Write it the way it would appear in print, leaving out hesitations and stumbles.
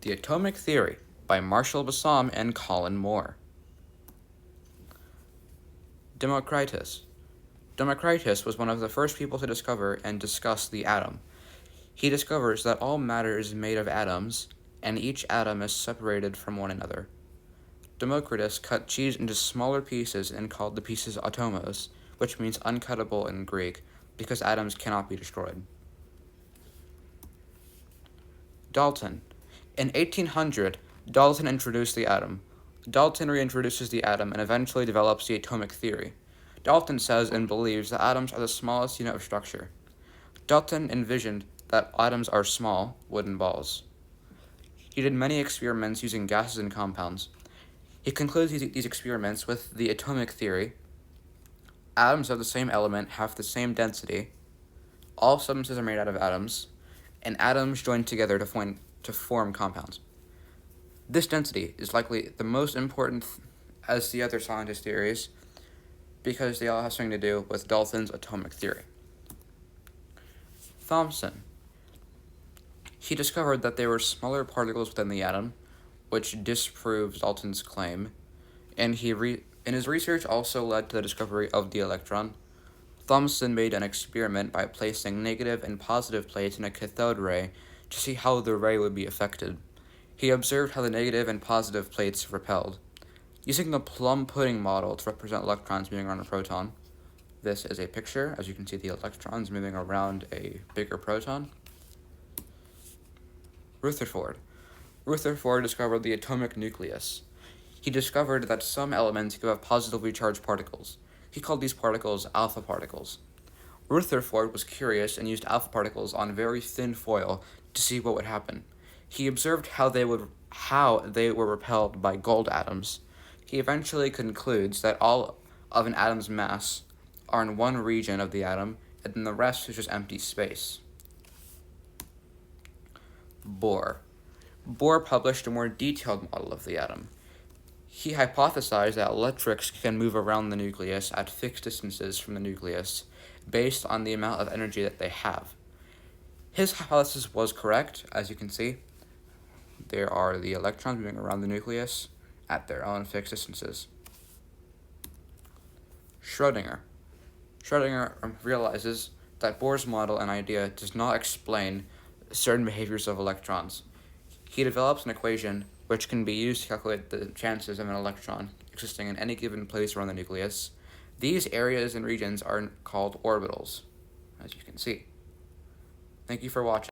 The Atomic Theory by Marshall Bassam and Colin Moore. Democritus. Democritus was one of the first people to discover and discuss the atom. He discovers that all matter is made of atoms, and each atom is separated from one another. Democritus cut cheese into smaller pieces and called the pieces atomos, which means uncuttable in Greek, because atoms cannot be destroyed. Dalton. In 1800, Dalton introduced the atom. Dalton reintroduces the atom and eventually develops the atomic theory. Dalton says and believes that atoms are the smallest unit of structure. Dalton envisioned that atoms are small, wooden balls. He did many experiments using gases and compounds. He concludes these experiments with the atomic theory. Atoms of the same element have the same density. All substances are made out of atoms, and atoms join together to form compounds. This density is likely the most important as the other scientist theories because they all have something to do with Dalton's atomic theory. Thomson. He discovered that there were smaller particles within the atom, which disproves Dalton's claim, and his research also led to the discovery of the electron. Thomson made an experiment by placing negative and positive plates in a cathode ray to see how the ray would be affected. He observed how the negative and positive plates repelled. Using the plum pudding model to represent electrons moving around a proton, this is a picture. As you can see, the electrons moving around a bigger proton. Rutherford. Rutherford discovered the atomic nucleus. He discovered that some elements could have positively charged particles. He called these particles alpha particles. Rutherford was curious and used alpha particles on very thin foil to see what would happen. He observed how they were repelled by gold atoms. He eventually concludes that all of an atom's mass are in one region of the atom, and then the rest is just empty space. Bohr. Bohr published a more detailed model of the atom. He hypothesized that electrons can move around the nucleus at fixed distances from the nucleus based on the amount of energy that they have. His hypothesis was correct, as you can see. There are the electrons moving around the nucleus at their own fixed distances. Schrödinger. Schrödinger realizes that Bohr's model and idea does not explain certain behaviors of electrons. He develops an equation which can be used to calculate the chances of an electron existing in any given place around the nucleus. These areas and regions are called orbitals, as you can see. Thank you for watching.